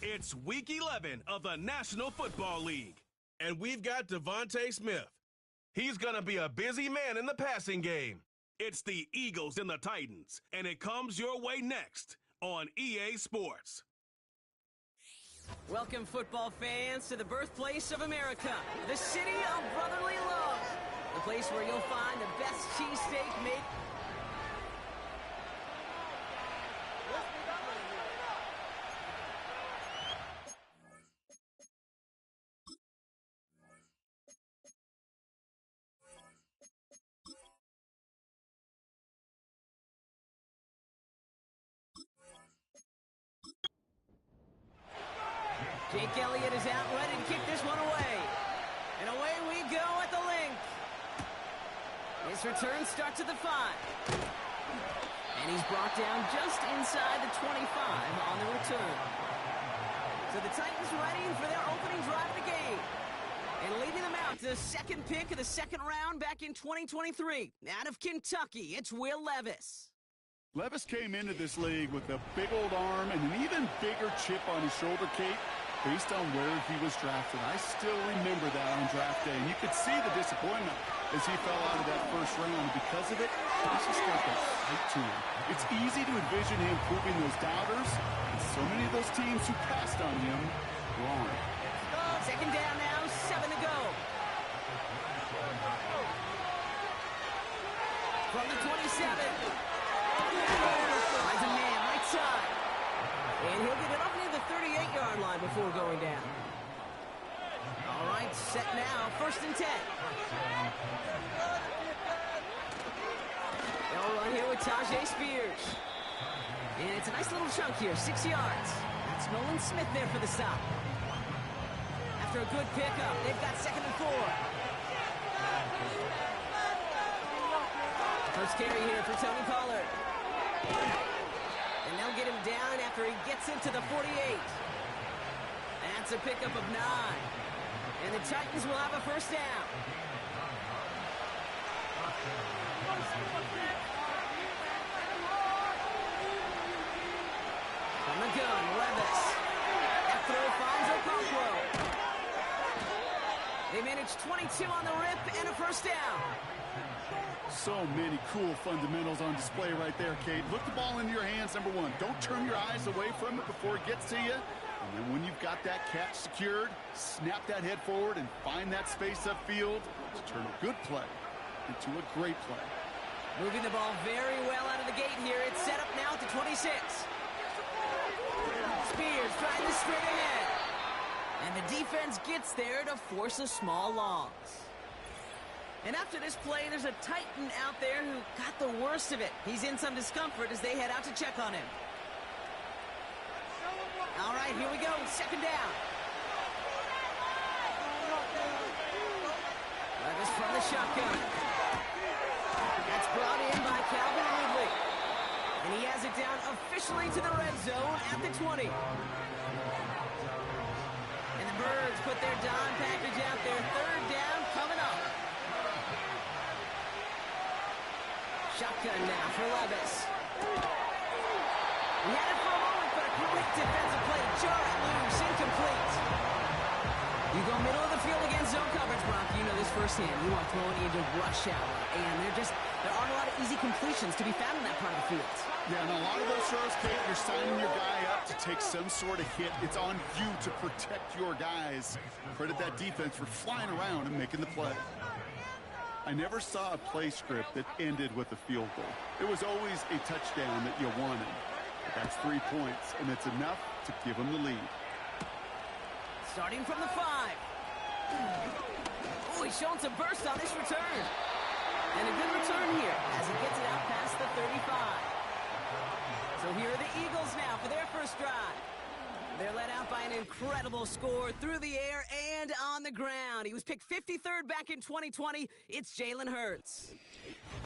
It's Week 11 of the National Football League, and we've got Devontae Smith. He's going to be a busy man in the passing game. It's the Eagles and the Titans, and it comes your way next on EA Sports. Welcome, football fans, to the birthplace of America, the city of brotherly love, the place where you'll find the best cheesesteak made. Jake Elliott is out, ready to kick this one away. And away we go at the link. His return starts at the 5. And he's brought down just inside the 25 on the return. So the Titans ready for their opening drive of the game. And leading them out to the second pick of the second round back in 2023. Out of Kentucky, it's Will Levis. Levis came into this league with a big old arm and an even bigger chip on his shoulder, Kate, based on where he was drafted. I still remember that on draft day, and you could see the disappointment as he fell out of that first round. Because of it, he's just got that fight to him. It's easy to envision him proving those doubters, and so many of those teams who passed on him wrong. Second down now, 7 to go. From the 27. Finds a man, right side. And he'll get it up near the 38-yard line before going down. All right, set now, 1st and 10. They'll run here with Tajay Spears. And it's a nice little chunk here, 6 yards. That's Nolan Smith there for the stop. After a good pickup, they've got 2nd and 4. First carry here for Tony Pollard. And they'll get him down after he gets into the 48. That's a pickup of 9. And the Titans will have a first down. From the gun, Levis. That throw finds Okonkwo. They manage 22 on the rip and a first down. So many cool fundamentals on display right there, Kate. Look the ball into your hands, number one. Don't turn your eyes away from it before it gets to you. And then when you've got that catch secured, snap that head forward and find that space upfield to turn a good play into a great play. Moving the ball very well out of the gate here. It's set up now at the 26. Spears trying to straight ahead. And the defense gets there to force a small loss. And after this play, there's a Titan out there who got the worst of it. He's in some discomfort as they head out to check on him. All right, here we go. 2nd down. Levis from the shotgun. That's brought in by Calvin Ridley. And he has it down officially to the red zone at the 20. And the Birds put their Don package out there. 3rd down coming up. Shotgun now for Levis. He had it for a moment, but a quick defensive play. Jar it loose, incomplete. You go middle of the field against zone coverage, Brock. You know this firsthand. You are throwing into rush hour, and there aren't a lot of easy completions to be found in that part of the field. Yeah, and a lot of those throws, Kate, you're signing your guy up to take some sort of hit. It's on you to protect your guys. Credit that defense for flying around and making the play. I never saw a play script that ended with a field goal. It was always a touchdown that you wanted. But that's 3 points, and it's enough to give them the lead. Starting from the 5. Oh, he's showing some burst on this return. And a good return here as he gets it out past the 35. So here are the Eagles now for their first drive. They're led out by an incredible score through the air and on the ground. He was picked 53rd back in 2020. It's Jalen Hurts.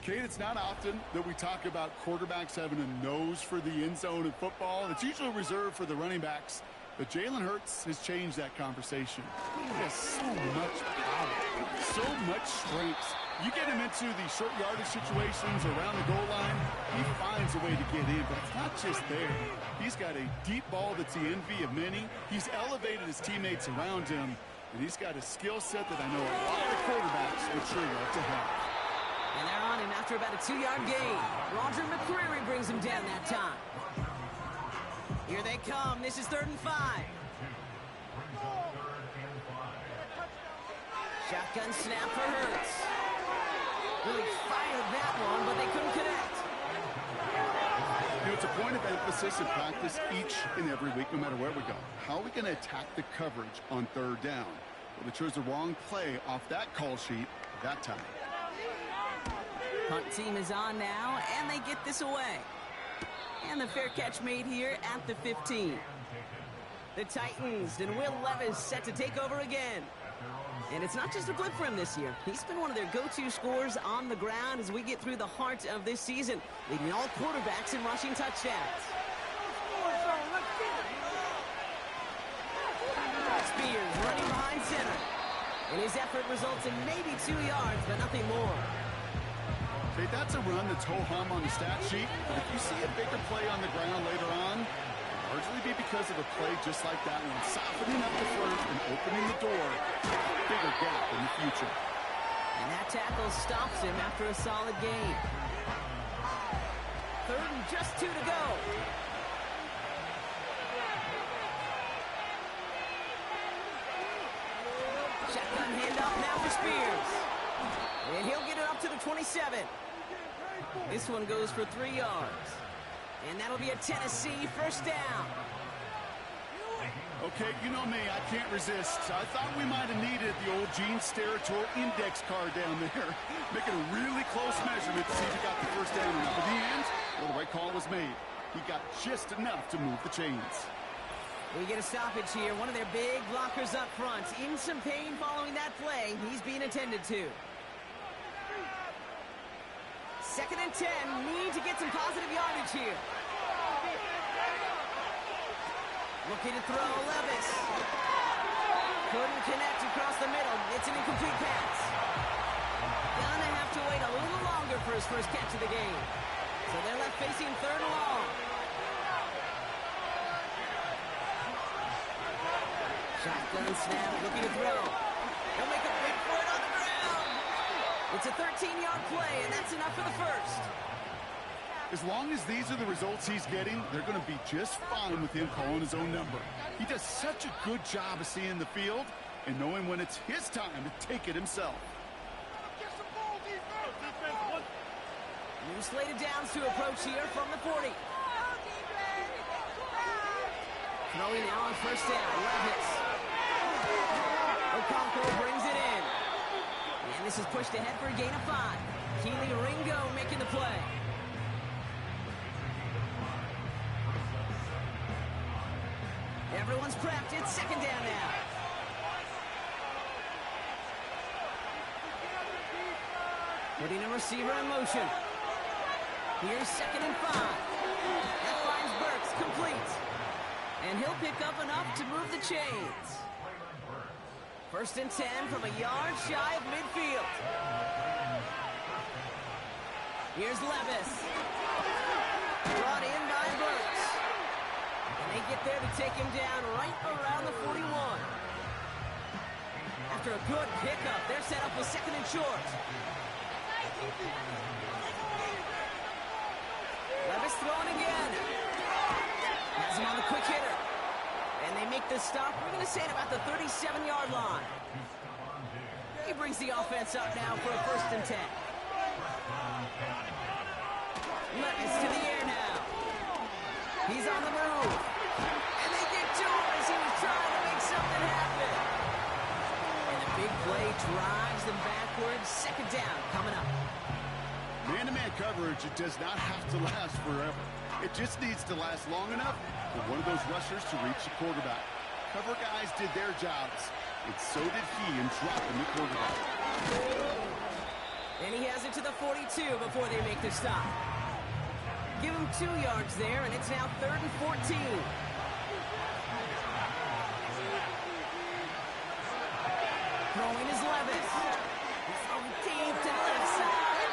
Kate, it's not often that we talk about quarterbacks having a nose for the end zone in football. It's usually reserved for the running backs. But Jalen Hurts has changed that conversation. He has so much power. So much strength. You get him into the short yardage situations around the goal line, he finds a way to get in, but it's not just there. He's got a deep ball that's the envy of many. He's elevated his teammates around him, and he's got a skill set that I know a lot of quarterbacks would sure love to have. And they're on him after about a 2-yard gain. Roger McCreary brings him down that time. Here they come. This is 3rd and 5. Shotgun snap for Hurts. Really fired that one, but they couldn't connect. You know, it's a point of emphasis in practice each and every week, no matter where we go. How are we going to attack the coverage on 3rd down? Well, they chose the wrong play off that call sheet that time. Punt team is on now, and they get this away. And the fair catch made here at the 15. The Titans and Will Levis set to take over again. And it's not just a blip for him this year. He's been one of their go-to scorers on the ground as we get through the heart of this season, leading all quarterbacks in rushing touchdowns. Spears running behind center. And his effort results in maybe 2 yards, but nothing more. Okay, that's a run that's ho-hum on the stat sheet, but if you see a bigger play on the ground later on, it'll largely be because of a play just like that one, softening up the front and opening the door, bigger gap in the future. And that tackle stops him after a solid gain. 3rd and just 2 to go. Shotgun handoff now for Spears. And he'll get it up to the 27. This one goes for 3 yards. And that'll be a Tennessee 1st down. Okay, you know me, I can't resist. I thought we might have needed the old Gene Steratore index card down there. Making a really close measurement to see if he got the 1st down or not. But in the end, well, the right call was made. He got just enough to move the chains. We get a stoppage here. One of their big blockers up front. In some pain following that play. He's being attended to. 2nd and 10. Need to get some positive yardage here. Looking to throw Levis. Couldn't connect across the middle. It's an incomplete pass. Gonna have to wait a little longer for his first catch of the game. So they're left facing 3rd and long. Shotgun snap, looking to throw. He'll make a break for it on the ground. It's a 13-yard play, and that's enough for the 1st. As long as these are the results he's getting, they're going to be just fine with him calling his own number. He does such a good job of seeing the field and knowing when it's his time to take it himself. New slate of downs to approach here from the 40. Throwing now on 1st down. Levis. Okonkwo brings it in. And this is pushed ahead for a gain of 5. Keely Ringo making the play. Everyone's prepped. It's 2nd down now. Putting a receiver in motion. Here's 2nd and 5. That finds Burks complete. And he'll pick up enough to move the chains. 1st and 10 from a yard shy of midfield. Here's Levis. Brought in by Burks. And they get there to take him down right around the 41. After a good pickup, they're set up with 2nd and short. Levis throwing again. Has him on the quick hitter. And they make the stop, we're going to say, at about the 37-yard line. He brings the offense up now for a 1st and 10. Levis to the air now. He's on the move. And they get to him as he was trying to make something happen. And a big play drives them backwards. 2nd down coming up. Man-to-man coverage, it does not have to last forever. It just needs to last long enough for one of those rushers to reach the quarterback. Cover guys did their jobs, and so did he in dropping the quarterback. And he has it to the 42 before they make the stop. Give him 2 yards there, and it's now 3rd and 14. Throwing is Levis. He's throwing deep to the left side.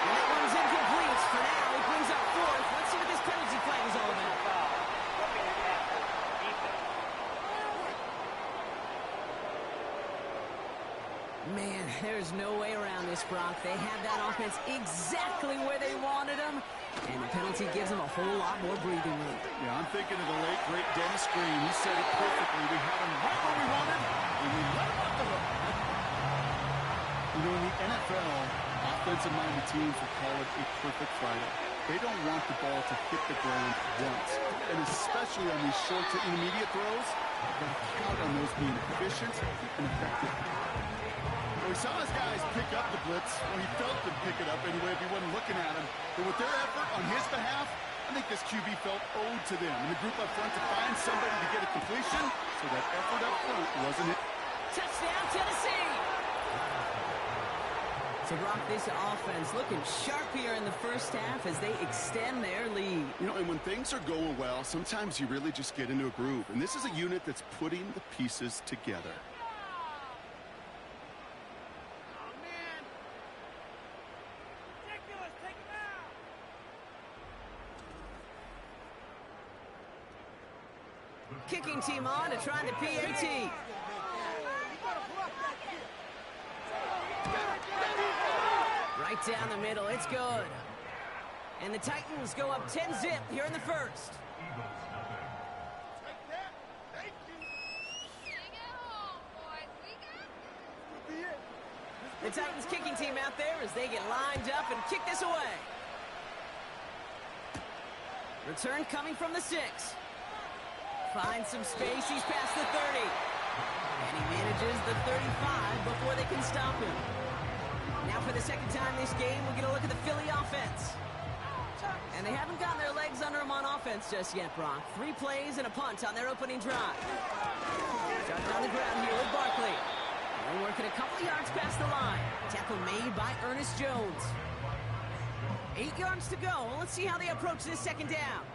And that one's incomplete. For now, he brings up fourth. Let's see what this penalty flag is all about. Man, there's no way around this, Brock. They had that offense exactly where they wanted them, and the penalty gives them a whole lot more breathing room. Yeah, I'm thinking of the late, great Dennis Green. He said it perfectly. We had him right where we wanted, and we let him off the hook. You know, in the NFL, offensive-minded teams will call it a perfect Friday. They don't want the ball to hit the ground once, and especially on these short to intermediate throws, you've got to count on those being efficient and effective. We saw his guys pick up the blitz. Well, he felt them pick it up anyway if he wasn't looking at him. But with their effort on his behalf, I think this QB felt owed to them. And the group up front to find somebody to get a completion, so that effort up front wasn't it. Touchdown, Tennessee! So, Brock, this offense looking sharp here in the first half as they extend their lead. You know, and when things are going well, sometimes you really just get into a groove. And this is a unit that's putting the pieces together. Kicking team on to try the PAT. Right down the middle, it's good. And the Titans go up 10-zip here in the first. The Titans kicking team out there as they get lined up and kick this away. Return coming from the 6. Finds some space, he's past the 30. And he manages the 35 before they can stop him. Now for the second time this game, we'll get a look at the Philly offense. And they haven't gotten their legs under them on offense just yet, Brock. 3 plays and a punt on their opening drive. Started on the ground here with Barkley. And working a couple of yards past the line. Tackle made by Ernest Jones. 8 yards to go. Let's see how they approach this second down.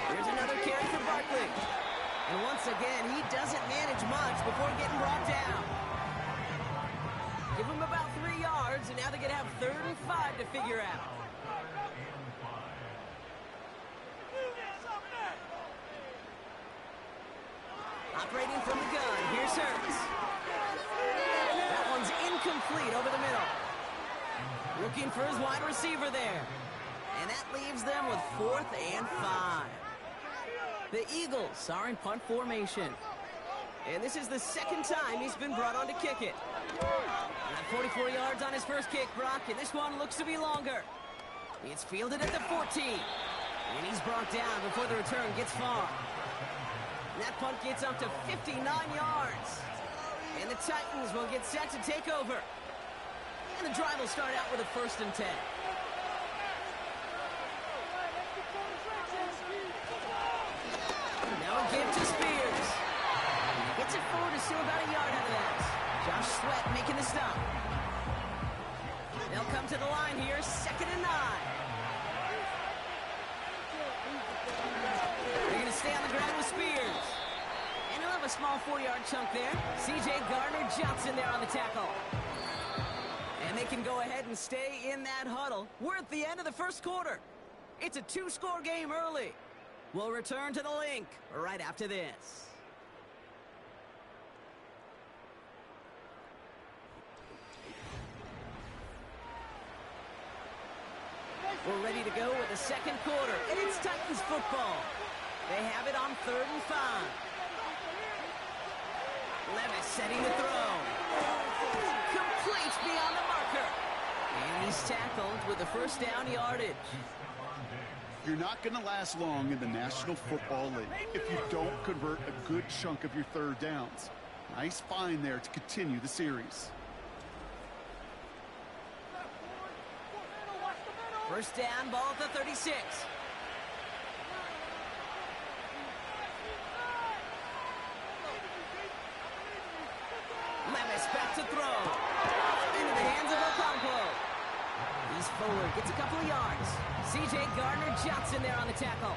Here's another carry for Barkley. And once again, he doesn't manage much before getting brought down. Give him about 3 yards, and now they're going to have 3rd and 5 to figure out. Operating from the gun, here's Hurts. That one's incomplete over the middle. Looking for his wide receiver there. And that leaves them with 4th and 5. The Eagles are in punt formation. And this is the second time he's been brought on to kick it. At 44 yards on his first kick, Brock, and this one looks to be longer. It's fielded at the 14. And he's brought down before the return gets far. And that punt gets up to 59 yards. And the Titans will get set to take over. And the drive will start out with a 1st and 10. Now a give to Spears. Gets it forward to still about a yard out of that. Josh Sweat making the stop. They'll come to the line here, 2nd and 9. They're going to stay on the ground with Spears. And he'll have a small 4-yard chunk there. C.J. Gardner-Johnson there on the tackle. And they can go ahead and stay in that huddle. We're at the end of the first quarter. It's a 2-score game early. We'll return to the link right after this. We're ready to go with the second quarter, and it's Titans football. They have it on 3rd and 5. Levis setting the throw. Complete beyond the marker. And he's tackled with the 1st down yardage. You're not going to last long in the National Football League if you don't convert a good chunk of your 3rd downs. Nice find there to continue the series. 1st down, ball at the 36. Levis back to throw. Into the hands of Okonkwo. He's forward, gets a couple of yards. C.J. Gardner-Johnson there on the tackle.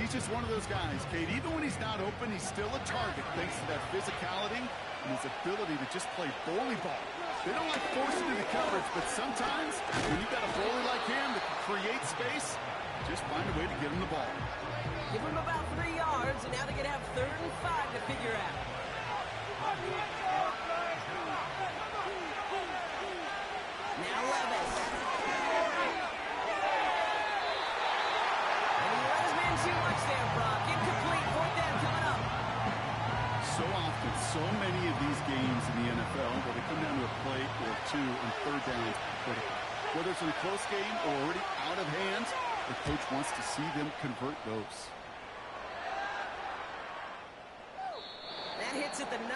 He's just one of those guys, Kate. Even when he's not open, he's still a target thanks to that physicality and his ability to just play bully ball. They don't like forcing into coverage, but sometimes when you've got a bully like him that can create space, just find a way to get him the ball. Give him about 3 yards, and now they're going to have 3rd and 5 to figure out. Now Levis. And he let his man too much there, Brock. Incomplete. 4th down coming up. So often, so many of these games in the NFL, where they come down to a play or two and 3rd down, whether it's in a close game or already out of hands, the coach wants to see them convert those. That hits at the 9,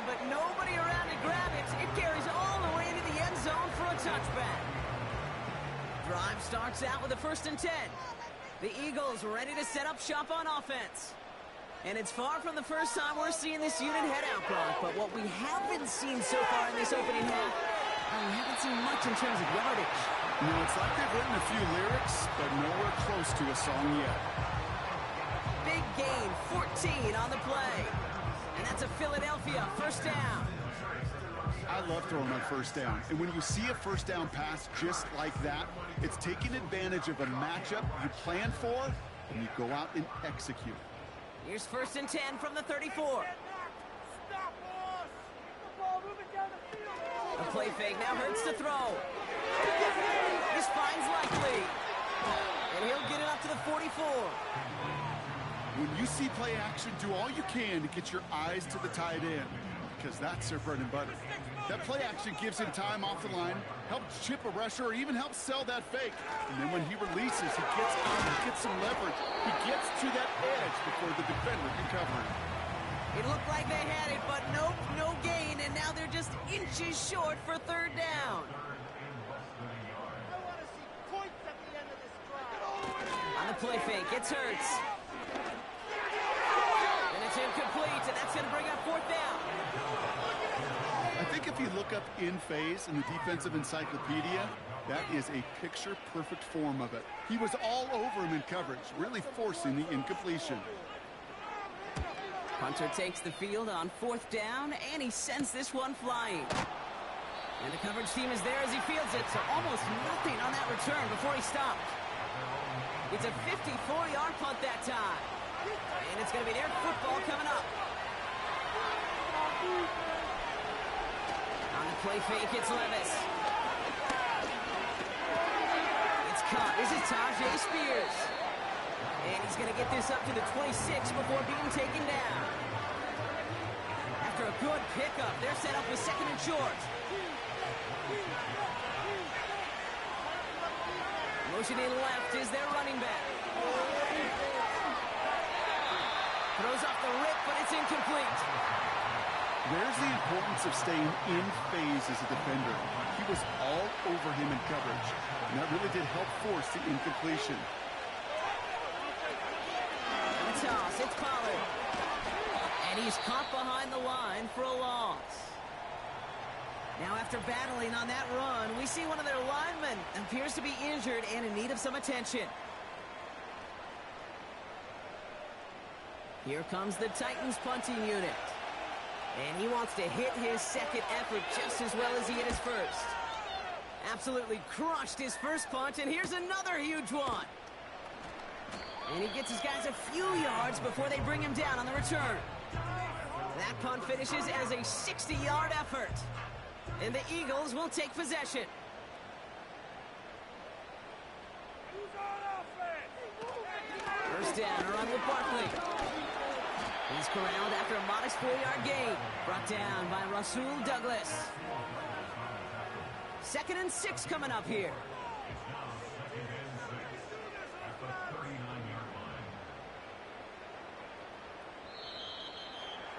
but nobody around to grab it. It carries all the way into the end zone for a touchback. Drive starts out with a 1st and 10. The Eagles ready to set up shop on offense. And it's far from the first time we're seeing this unit head out, Brock. But what we haven't seen so far in this opening half, we haven't seen much in terms of yardage. You know, it's like they've written a few lyrics, but nowhere close to a song yet. Big gain, 14 on the play. And that's a Philadelphia 1st down. I love throwing on 1st down. And when you see a 1st down pass just like that, it's taking advantage of a matchup you plan for, and you go out and execute. Here's 1st and 10 from the 34. A play fake now Hurts to throw. This finds Likely. And he'll get it up to the 44. When you see play action, do all you can to get your eyes to the tight end, because that's their bread and butter. That play action gives him time off the line, helps chip a rusher, or even helps sell that fake. And then when he releases, he gets out, he gets some leverage. He gets to that edge before the defender can cover him. It looked like they had it, but nope, no gain, and now they're just inches short for 3rd down. On the play fake, it's Hurts. And it's incomplete, and that's going to bring up 4th down. I think if you look up in phase in the defensive encyclopedia, that is a picture-perfect form of it. He was all over him in coverage, really forcing the incompletion. Hunter takes the field on 4th down, and he sends this one flying. And the coverage team is there as he fields it, so almost nothing on that return before he stopped. It's a 54-yard punt that time. And it's going to be their football coming up. On the play fake, it's Levis. It's caught. This is Tyjae Spears. And he's going to get this up to the 26 before being taken down. After a good pickup, they're set up with 2nd and short. Motioning left is their running back. Throws off the rip, but it's incomplete. There's the importance of staying in phase as a defender. He was all over him in coverage, and that really did help force the incompletion. And the toss, it's Pollard. And he's caught behind the line for a loss. Now after battling on that run, we see one of their linemen appears to be injured and in need of some attention. Here comes the Titans punting unit. And he wants to hit his 2nd effort just as well as he hit his 1st. Absolutely crushed his 1st punt, and here's another huge one. And he gets his guys a few yards before they bring him down on the return. That punt finishes as a 60-yard effort. And the Eagles will take possession. First down, a run with Barkley. He's corralled after a modest 4-yard gain. Brought down by Rasul Douglas. 2nd and 6 coming up here.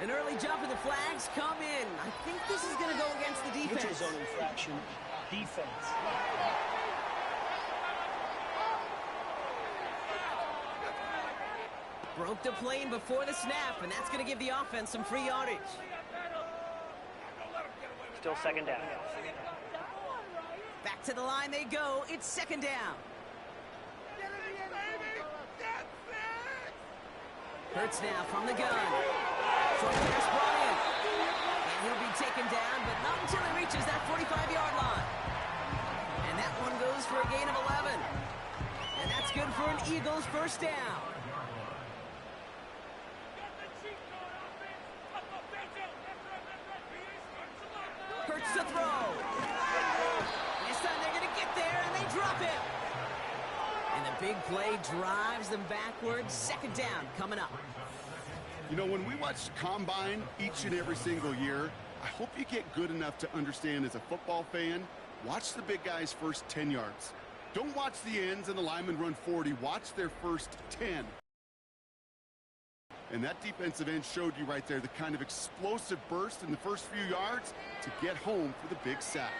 An early jump and the flags come in. I think this is going to go against the defense. Neutral zone infraction, defense. Broke the plane before the snap, and that's going to give the offense some free yardage. Still 2nd down. Back to the line they go. It's 2nd down. Hurts now from the gun. Short pass brought in. And he'll be taken down, but not until he reaches that 45-yard line. And that one goes for a gain of 11. And that's good for an Eagles first down. Hurts to throw. This time they're going to get there, and they drop him. And the big play drives them backwards. Second down coming up. You know, when we watch Combine each and every single year, I hope you get good enough to understand as a football fan, watch the big guys' first 10 yards. Don't watch the ends and the linemen run 40. Watch their first 10. And that defensive end showed you right there the kind of explosive burst in the first few yards to get home for the big sack.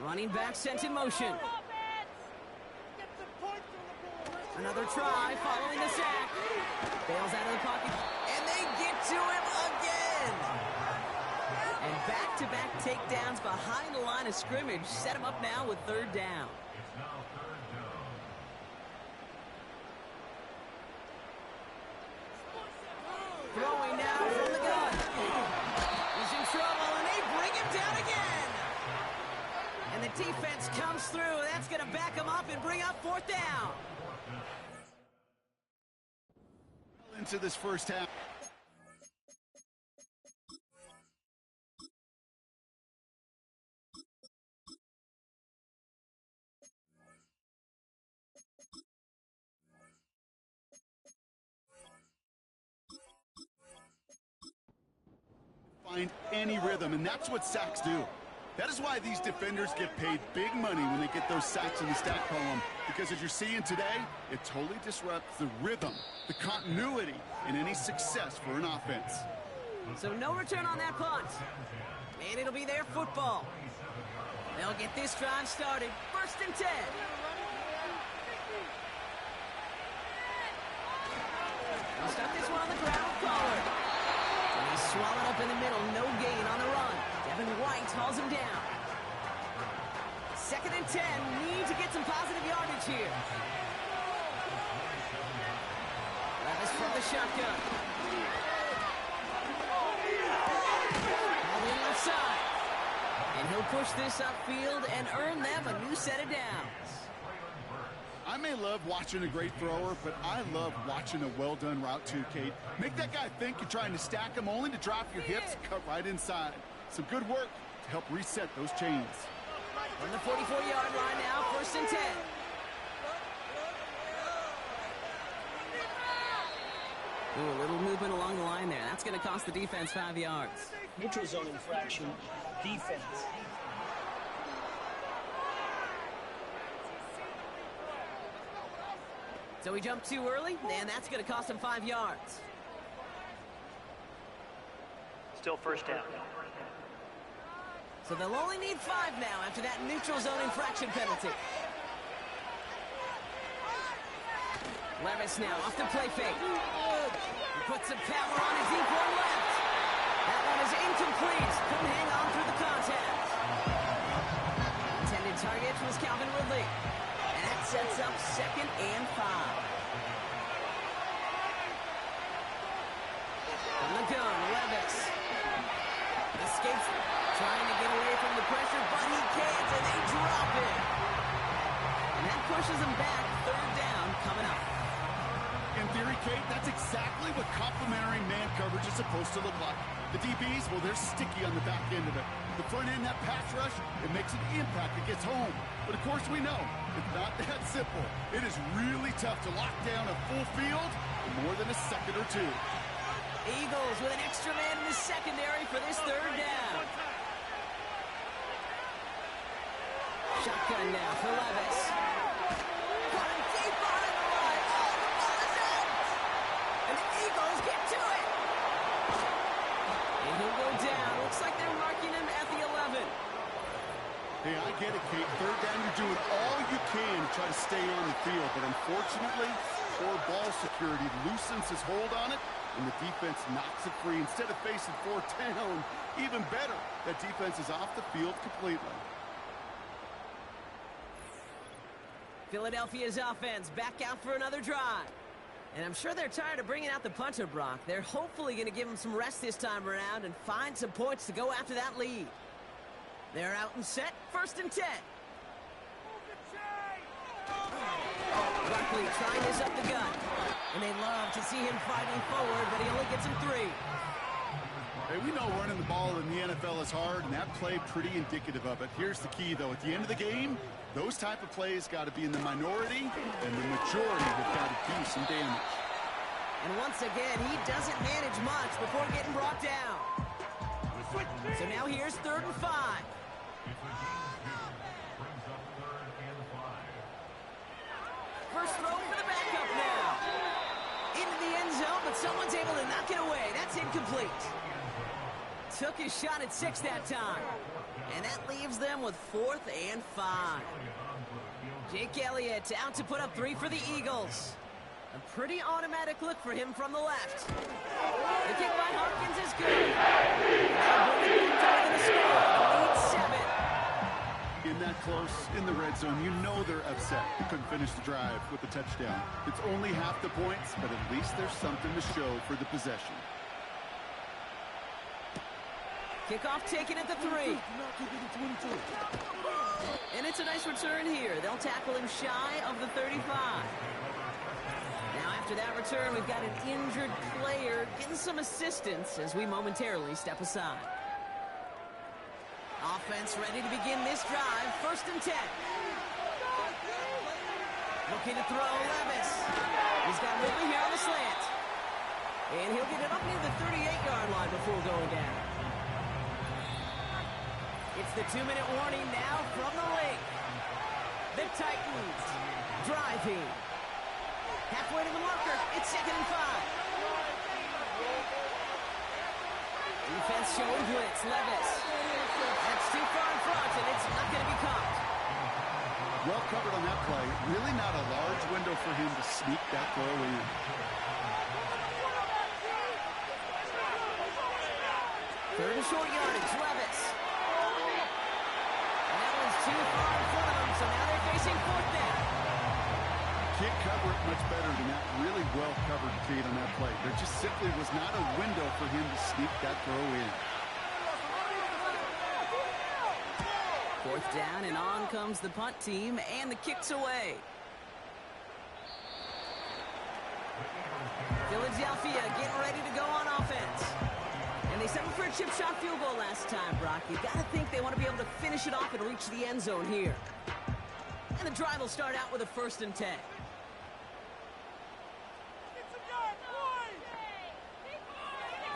Running back sent in motion. Another try following the sack. Bails out of the pocket, and they get to him again. And back-to-back takedowns behind the line of scrimmage set him up now with third down. Throwing now from the gun. He's in trouble, and they bring him down again. And the defense comes through. That's going to back him up and bring up fourth down. Into this first half. Find any rhythm, and that's what sacks do. That is why these defenders get paid big money when they get those sacks in the stat column, because as you're seeing today, it totally disrupts the rhythm, the continuity, and any success for an offense. So no return on that punt. And it'll be their football. They'll get this drive started. First and 10. They'll start this one on the ground with Pollard. And he's swallowed up in the middle. No gain on the run. Devin White hauls him down. Second and 10. Need to get some positive yardage here. Levis from the shotgun. All the left side. And he'll push this upfield and earn them a new set of downs. I may love watching a great thrower, but I love watching a well-done route too, Kate. Make that guy think you're trying to stack him only to drop your hips, cut right inside. Some good work to help reset those chains. From the 44-yard line now, first and 10. Ooh, a little movement along the line there. That's going to cost the defense 5 yards. Neutral zone infraction, defense. So he jumped too early, and that's going to cost him 5 yards. Still first down. So they'll only need 5 now after that neutral zone infraction penalty. Levis now off the play fake. He puts some power on his deep one left. That one is incomplete. Couldn't hang on through the contact. Intended target was Calvin Ridley. And that sets up second and 5. From the gun, Levis. Escapes, trying to get away from the pressure, but he can't, and they drop it. And that pushes him back. Third down coming up. In theory, Kate, that's exactly what complementary man coverage is supposed to look like. The DBs, well, they're sticky on the back end of it. The front end, that pass rush, it makes an impact. It gets home. But, of course, we know it's not that simple. It is really tough to lock down a full field in more than a second or two. Eagles with an extra man in the secondary for this third down. Shotgun now for Levis. Got him deep on the line. Oh, the ball is out. And the Eagles get to it. And he'll go down. Looks like they're marking him at the 11. Hey, I get it, Kate. Third down, you're doing all you can to try to stay on the field. But unfortunately, poor ball security loosens his hold on it, and the defense knocks it free. Instead of facing fourth down, even better, that defense is off the field completely. Philadelphia's offense back out for another drive. And I'm sure they're tired of bringing out the punter, Brock. They're hopefully going to give him some rest this time around and find some points to go after that lead. They're out and set, 1st and 10. Buckley trying this up the gut. And they love to see him fighting forward, but he only gets him 3. Hey, we know running the ball in the NFL is hard, and that play pretty indicative of it. Here's the key, though. At the end of the game, those type of plays got to be in the minority, and the majority have got to do some damage. And once again, he doesn't manage much before getting brought down. So now here's 3rd and 5. First throw for the backup now. Into the end zone, but someone's able to knock it away. That's incomplete. Took his shot at 6 that time. And that leaves them with 4th and 5. Jake Elliott out to put up 3 for the Eagles. A pretty automatic look for him from the left. The kick by Hopkins is good. In that close, in the red zone, you know they're upset. They couldn't finish the drive with the touchdown. It's only half the points, but at least there's something to show for the possession. Kickoff taken at the 3. And it's a nice return here. They'll tackle him shy of the 35. Now after that return, we've got an injured player getting some assistance as we momentarily step aside. Offense ready to begin this drive. 1st and 10. Looking to throw Levis. He's got Ridley here on the slant. And he'll get it up near the 38-yard line before going down. It's the 2-minute warning now from the lake. The Titans driving. Halfway to the marker. It's 2nd and 5. Defense showing blitz. Levis. That's too far in front, and it's not going to be caught. Well covered on that play. Really not a large window for him to sneak that throw in. 3rd and short yardage. Levis. And that one's too far in front of them, so now they're facing 4th down. Can't cover it much better than that really well-covered feed on that play. There just simply was not a window for him to sneak that throw in. 4th down, and on comes the punt team, and the kick's away. Philadelphia getting ready to go on offense. And they settled for a chip shot field goal last time, Brock. You got to think they want to be able to finish it off and reach the end zone here. And the drive will start out with a 1st and 10.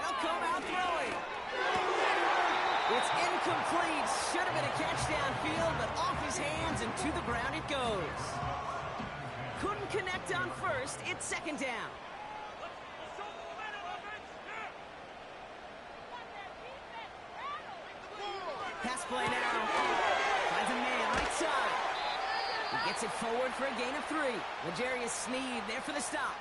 They'll come out throwing. It's incomplete. Should have been a catch downfield, but off his hands and to the ground it goes. Couldn't connect on 1st. It's 2nd down. Pass play now. Finds a man right side. He gets it forward for a gain of 3. L'Jarius Sneed there for the stop.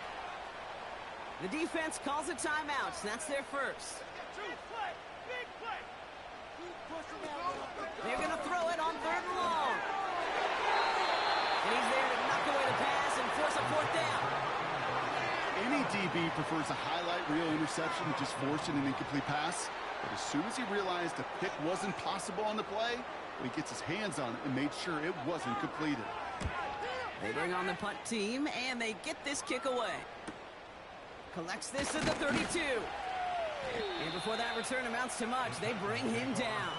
The defense calls a timeout. That's their first. They're going to throw it on 3rd and long. And he's there to knock away the pass and force a 4th down. Any DB prefers a highlight reel interception to just forcing an incomplete pass. But as soon as he realized a pick wasn't possible on the play, he gets his hands on it and made sure it wasn't completed. They bring on the punt team, and they get this kick away. Collects this at the 32. And before that return amounts to much, they bring him down.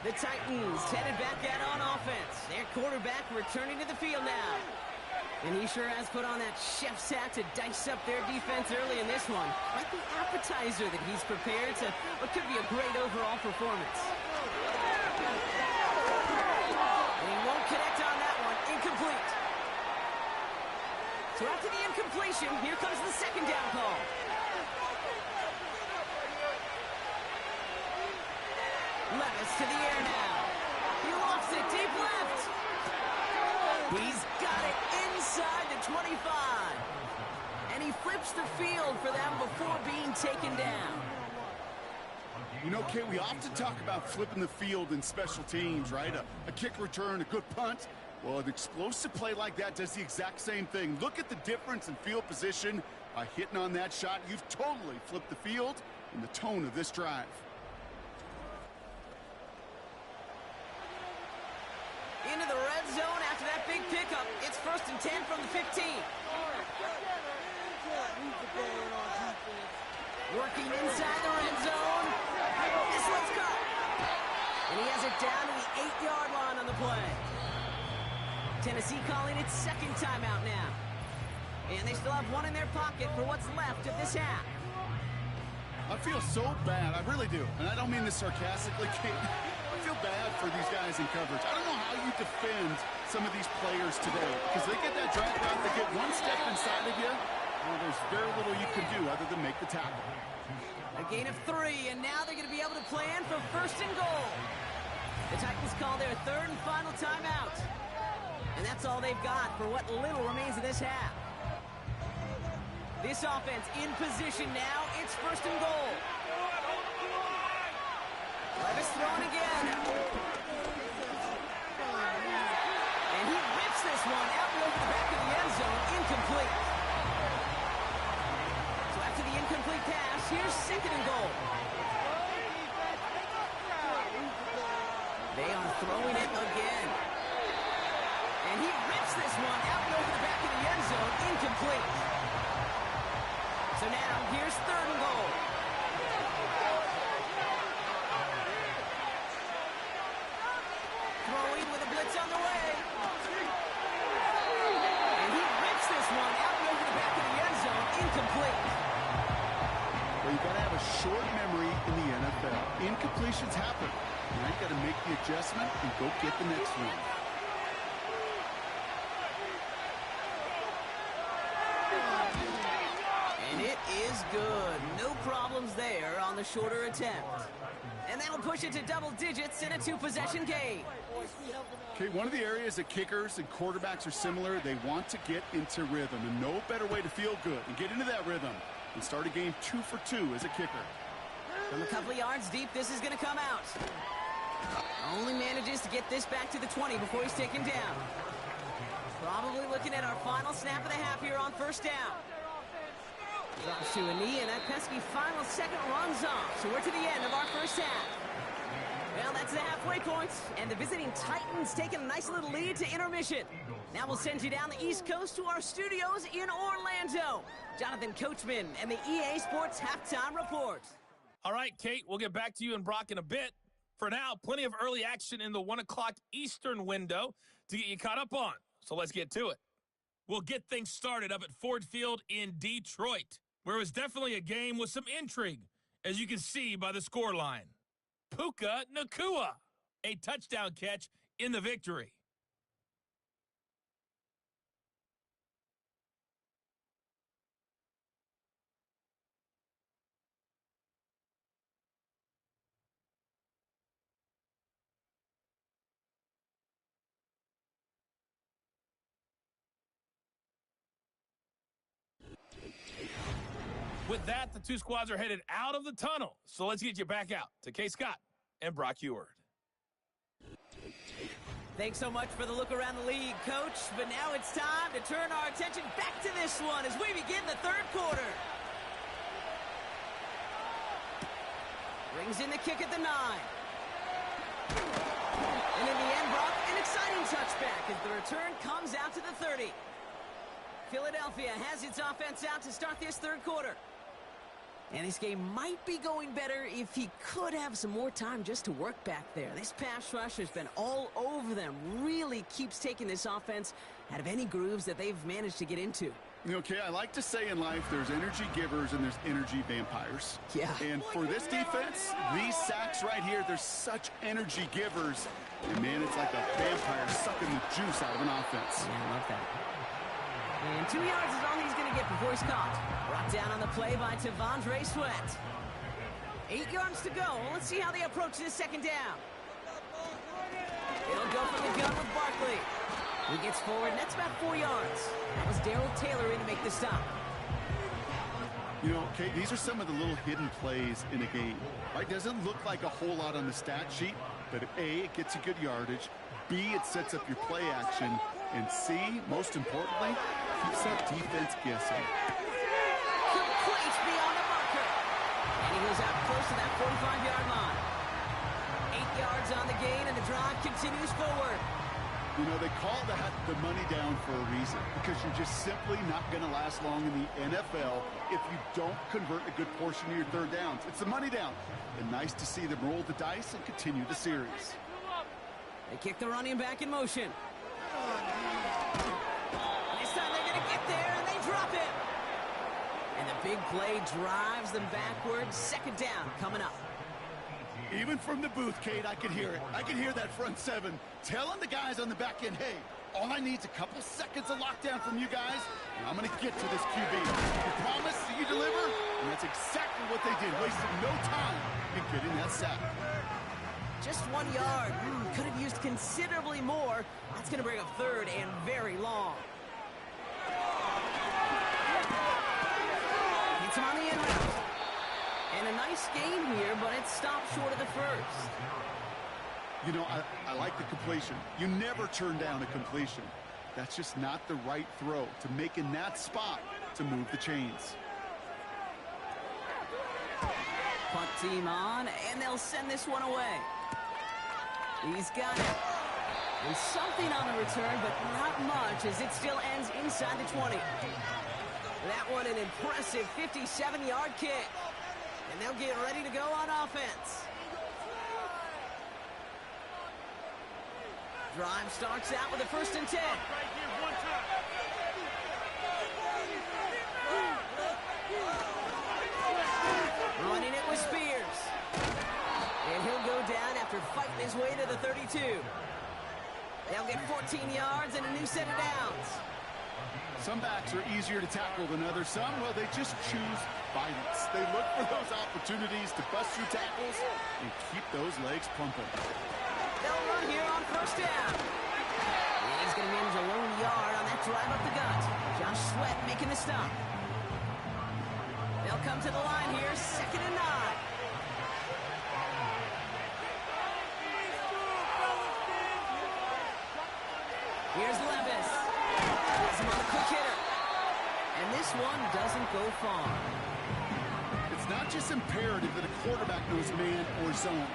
The Titans headed back out on offense. Their quarterback returning to the field now. And he sure has put on that chef's hat to dice up their defense early in this one. Like the appetizer that he's prepared to what could be a great overall performance. And he won't connect on that one. Incomplete. So after the incompletion, here comes the 2nd down call. Levis to the air now. He lofts it deep left. He's got it inside the 25. And he flips the field for them before being taken down. You know, Kay, we often talk about flipping the field in special teams, right? A kick return, a good punt. Well, an explosive play like that does the exact same thing. Look at the difference in field position. By hitting on that shot, you've totally flipped the field and the tone of this drive. Into the red zone after that big pickup. It's 1st and 10 from the 15. Working inside the red zone. This one's caught. And he has it down to the 8-yard line on the play. Tennessee calling its second timeout now. And they still have one in their pocket for what's left of this half. I feel so bad. I really do. And I don't mean this sarcastically. I feel bad for these guys in coverage. I don't know how you defend some of these players today. Because they get that drag route, they get one step inside of you. Well, there's very little you can do other than make the tackle. A gain of 3, and now they're going to be able to plan for 1st and goal. The Titans call their 3rd and final timeout. And that's all they've got for what little remains of this half. This offense in position now. It's 1st and goal. Levis throwing again. And he rips this one out over the back of the end zone. Incomplete. So after the incomplete pass, here's 2nd and goal. They are throwing it again. And he rips this one out over the back of the end zone. Incomplete. So now, here's 3rd and goal. Throwing with a blitz on the way. And he rips this one out over the back of the end zone. Incomplete. Well, you've got to have a short memory in the NFL. Incompletions happen. Now you've got to make the adjustment and go get the next one. Is good. No problems there on the shorter attempt. And that'll push it to double digits in a 2-possession game. Okay, one of the areas that kickers and quarterbacks are similar, they want to get into rhythm. And no better way to feel good and get into that rhythm and start a game 2 for 2 as a kicker. From a couple of yards deep, this is going to come out. Only manages to get this back to the 20 before he's taken down. Probably looking at our final snap of the half here on 1st down. Drops to a knee, and that pesky final second runs off. So we're to the end of our 1st half. Well, that's the halfway point, and the visiting Titans taking a nice little lead to intermission. Now we'll send you down the East Coast to our studios in Orlando. Jonathan Coachman and the EA Sports Halftime Report. All right, Kate, we'll get back to you and Brock in a bit. For now, plenty of early action in the 1 o'clock Eastern window to get you caught up on. So let's get to it. We'll get things started up at Ford Field in Detroit, where it was definitely a game with some intrigue, as you can see by the scoreline. Puka Nacua, a touchdown catch in the victory. With that, the two squads are headed out of the tunnel. So let's get you back out to Kay Scott and Brock Huard. Thanks so much for the look around the league, Coach. But now it's time to turn our attention back to this one as we begin the 3rd quarter. Brings in the kick at the 9. And in the end, Brock, an exciting touchback as the return comes out to the 30. Philadelphia has its offense out to start this 3rd quarter. And this game might be going better if he could have some more time just to work back there. This pass rush has been all over them. Really keeps taking this offense out of any grooves that they've managed to get into. Okay, I like to say in life there's energy givers and there's energy vampires. Yeah. And for this defense, these sacks right here, they're such energy givers. And man, it's like a vampire sucking the juice out of an offense. Yeah, I love that. And 2 yards is all he's going to get before he's caught. Brought down on the play by T'Vondre Sweat. 8 yards to go. Let's see how they approach this 2nd down. They'll go from the gun with Barkley. He gets forward, and that's about 4 yards. That was Darrell Taylor in to make the stop. You know, Kate, these are some of the little hidden plays in a game. Right? Doesn't look like a whole lot on the stat sheet, but A, it gets you good yardage. B, it sets up your play action. And C, most importantly, keeps that defense guessing. Complete beyond the marker. And he goes out close to that 45-yard line. 8 yards on the gain, and the drive continues forward. You know, they call that the money down for a reason, because you're just simply not going to last long in the NFL if you don't convert a good portion of your third downs. It's the money down. And nice to see them roll the dice and continue the series. They kick the running back in motion. This time they're going to get there, and they drop it. And the big play drives them backwards. Second down coming up. Even from the booth, Kate, I could hear it. I could hear that front seven telling the guys on the back end, hey, all I need is a couple seconds of lockdown from you guys, and I'm going to get to this QB. You promise, you deliver, and that's exactly what they did, wasting no time in getting that sack. Just 1 yard. Could have used considerably more. That's going to bring up third and very long. Gets him on the end route. And a nice gain here, but it stopped short of the first. You know, I like the completion. You never turn down a completion. That's just not the right throw to make in that spot to move the chains. Punt team on, and they'll send this one away. He's got it. And something on the return, but not much, as it still ends inside the 20. That one an impressive 57-yard kick. And they'll get ready to go on offense. Drive starts out with a 1st and 10. Running it with Spears. And he'll go down after fighting his way to the 32. They'll get 14 yards and a new set of downs. Some backs are easier to tackle than others. Some, well, they just choose violence. They look for those opportunities to bust through tackles and keep those legs pumping. They'll run here on 1st down. And he's going to manage a lone yard on that drive up the gut. Josh Sweat making the stop. They'll come to the line here, 2nd and 9. Here's Levis. Has him on a quick hitter. And this one doesn't go far. It's not just imperative that a quarterback knows man or zone.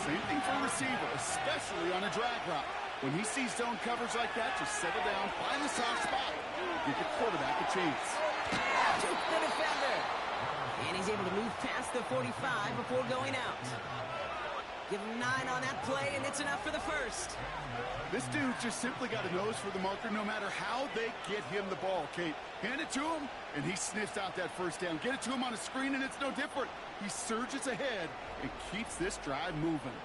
Same thing for a receiver, especially on a drag route. When he sees zone coverage like that, just settle down, find the soft spot, give the quarterback a chance. Took the defender. And he's able to move past the 45 before going out. Give him 9 on that play, and it's enough for the first. This dude just simply got a nose for the marker no matter how they get him the ball, Kate. Hand it to him, and he sniffs out that 1st down. Get it to him on a screen, and it's no different. He surges ahead and keeps this drive moving.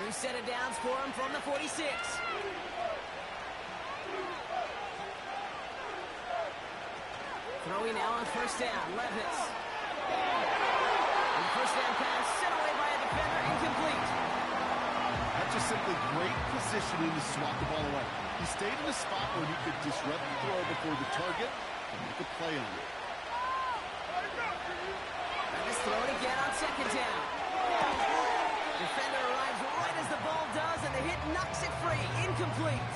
New set of downs for him from the 46. Throwing now on 1st down, Levis. And 1st down pass sent away by a defender, incomplete. That's just simply great positioning to swat the ball away. He stayed in a spot where he could disrupt the throw before the target and make a play on it. Levis throwing again on 2nd down. Defender arrives right as the ball does, and the hit knocks it free. Incomplete.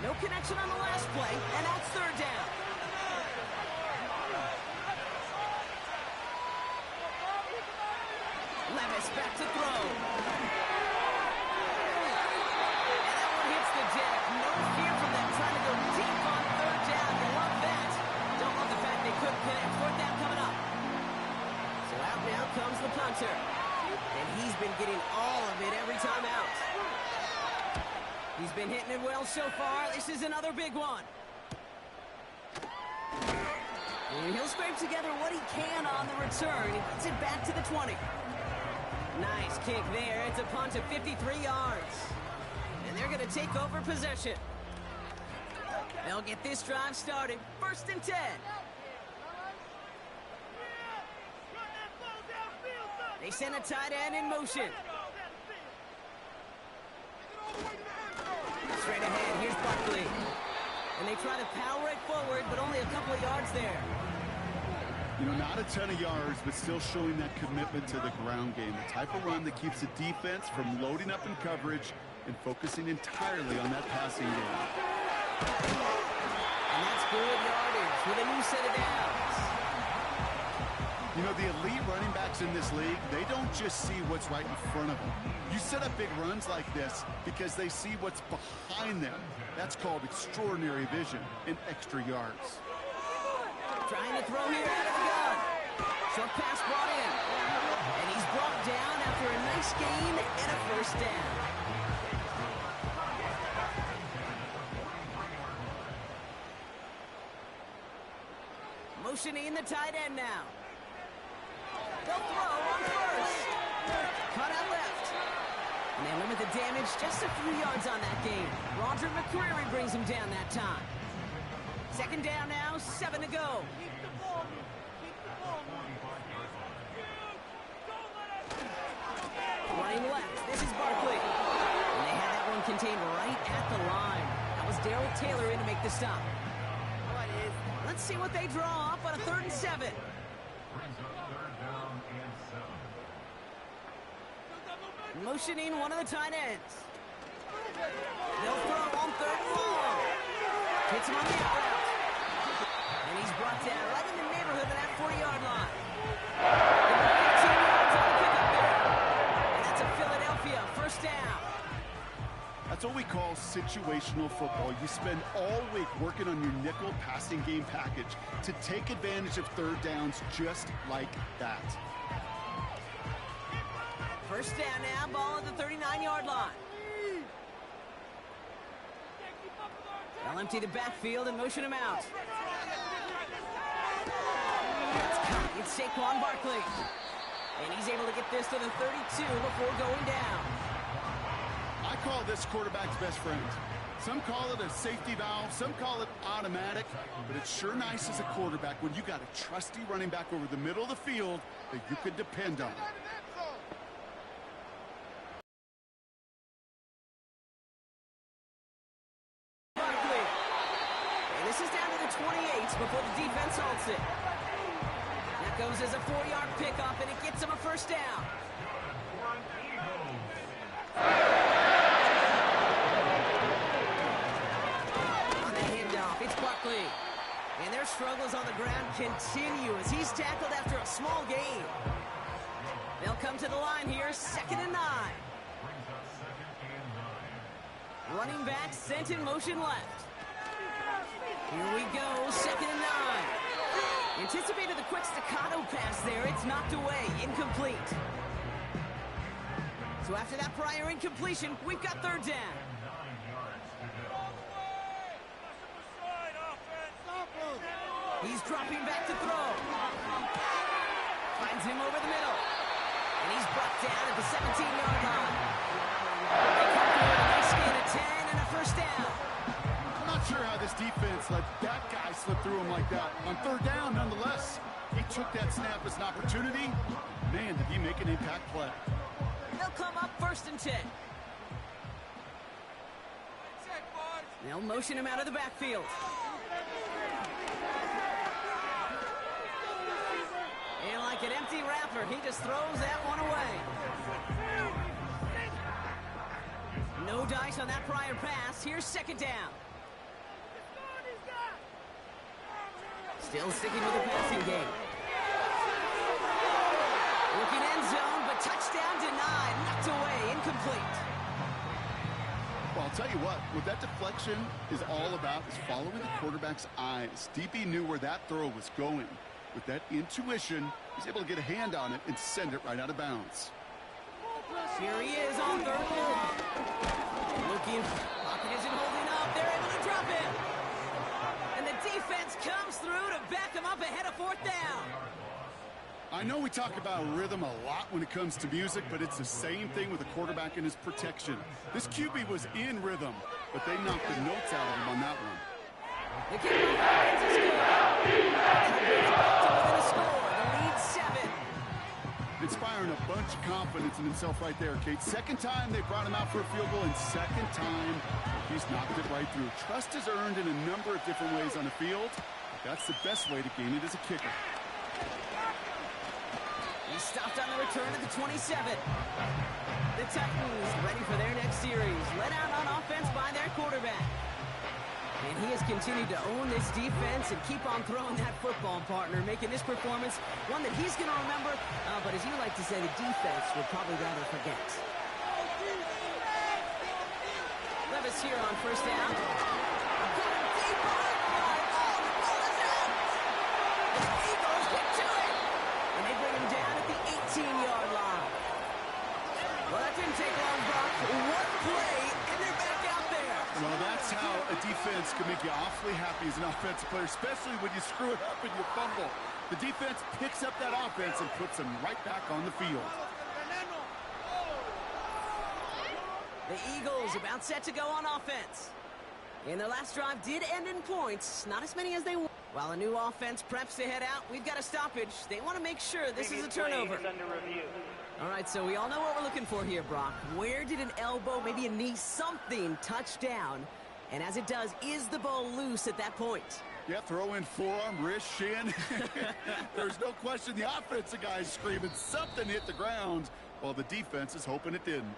No connection on the last play, and that's 3rd down. Levis back to throw. And that one hits the deck. No fear from them trying to go deep on 3rd down. You love that. Don't love the fact they couldn't connect. 4th down coming up. So out now comes the punter. And he's been getting all of it every time out. He's been hitting it well so far. This is another big one. And he'll scrape together what he can on the return. He puts it back to the 20. Nice kick there. It's a punt of 53 yards. And they're going to take over possession. They'll get this drive started. 1st and 10. They send a tight end in motion. Straight ahead, here's Buckley. And they try to power it forward, but only a couple of yards there. You know, not a ton of yards, but still showing that commitment to the ground game. The type of run that keeps the defense from loading up in coverage and focusing entirely on that passing game. And that's good yardage with a new set of downs. You know, the elite running backs in this league, they don't just see what's right in front of them. You set up big runs like this because they see what's behind them. That's called extraordinary vision and extra yards. Trying to throw here out of the gun. Short pass brought in. And he's brought down after a nice gain and a first down. Motioning the tight end now. They'll throw on first. Cut out left. And they limit the damage just a few yards on that game. Roger McCreary brings him down that time. Second down now, 7 to go. Running left, this is Barkley. And they had that one contained right at the line. That was Darrell Taylor in to make the stop. Let's see what they draw up on a 3rd and 7. Motioning one of the tight ends. They'll throw on 3rd and long. Hits him on the out route. And he's brought down right in the neighborhood of that 40-yard line. 15 yards on the pickup there. And that's a Philadelphia first down. That's what we call situational football. You spend all week working on your nickel passing game package to take advantage of 3rd downs just like that. First down now, ball at the 39-yard line. They'll empty the backfield and motion him out. It's Saquon Barkley. And he's able to get this to the 32 before going down. I call this quarterback's best friend. Some call it a safety valve, some call it automatic, but it's sure nice as a quarterback when you got a trusty running back over the middle of the field that you could depend on. Barkley. And this is down to the 28 before the defense halts it. That goes as a 4-yard pickup, and it gets him a first down. It's Barkley. And their struggles on the ground continue as he's tackled after a small gain. They'll come to the line here, 2nd and 9. Running back sent in motion left. Here we go, 2nd and 9. Anticipated the quick staccato pass there. It's knocked away, incomplete. So after that prior incompletion, we've got 3rd down. He's dropping back to throw. Finds him over the middle. And he's brought down at the 17-yard line. They come through with a nice gain of 10 and a first down. I'm not sure how this defense let that guy slip through him like that. On 3rd down, nonetheless, he took that snap as an opportunity. Man, did he make an impact play. They'll come up 1st and 10. They'll motion him out of the backfield. And like an empty wrapper, he just throws that one away. No dice on that prior pass. Here's 2nd down. Still sticking with the passing game. Looking end zone, but touchdown denied. Knocked away, incomplete. Well, I'll tell you what that deflection is all about is following the quarterback's eyes. DB knew where that throw was going. With that intuition, he's able to get a hand on it and send it right out of bounds. Here he is on 3rd and long. Looking, pocket isn't holding up. They're able to drop him. And the defense comes through to back him up ahead of 4th down. I know we talk about rhythm a lot when it comes to music, but it's the same thing with a quarterback and his protection. This QB was in rhythm, but they knocked the notes out of him on that one. The kickoff happens is good. That brings it back to within a score. The lead 7. Inspiring a bunch of confidence in himself right there, Kate. 2nd time they brought him out for a field goal, and 2nd time he's knocked it right through. Trust is earned in a number of different ways on the field. That's the best way to gain it as a kicker. He stopped on the return at the 27. The Titans ready for their next series. Led out on offense by their quarterback. And he has continued to own this defense and keep on throwing that football, partner, making this performance one that he's going to remember. But as you like to say, the defense would probably rather forget. Levis here on first down. The Eagles get to it. And they bring him down at the 18-yard line. Well, that didn't take long, Brock. One play, and they're back out there. Well, that's how a defense can make you awfully happy as an offensive player, especially when you screw it up and you fumble. The defense picks up that offense and puts them right back on the field. The Eagles about set to go on offense. And their last drive did end in points, not as many as they want. While a new offense preps to head out, we've got a stoppage. They want to make sure this is a turnover. All right, so we all know what we're looking for here, Brock. Where did an elbow, maybe a knee, something touch down? And as it does, is the ball loose at that point? Yeah, throw in forearm, wrist, shin. There's no question the offensive guy's screaming something hit the ground while the defense is hoping it didn't.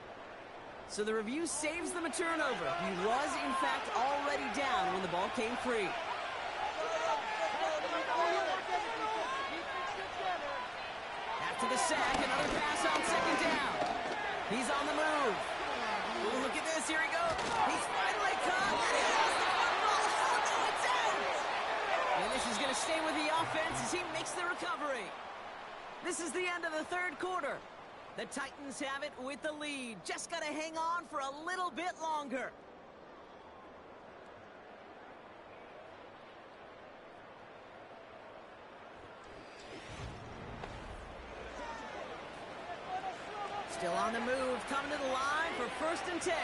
So the review saves them a turnover. He was, in fact, already down when the ball came free. After the sack, another pass on second down. He's on the move. Ooh, look at this. Here he goes. He's finally caught. And he lost the football. Oh, no, it's out. And this is going to stay with the offense as he makes the recovery. This is the end of the third quarter. The Titans have it with the lead. Just got to hang on for a little bit longer. Still on the move, coming to the line for 1st and 10.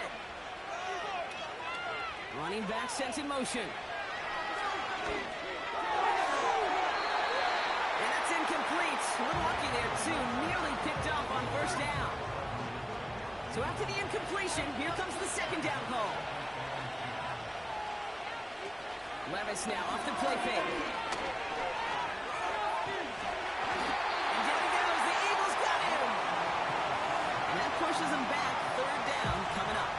Running back sent in motion. And that's incomplete. A little lucky there, too. Nearly picked off on 1st down. So after the incompletion, here comes the 2nd down call. Levis now off the play fake. And there he goes. The Eagles got him. And that pushes him back. 3rd down coming up.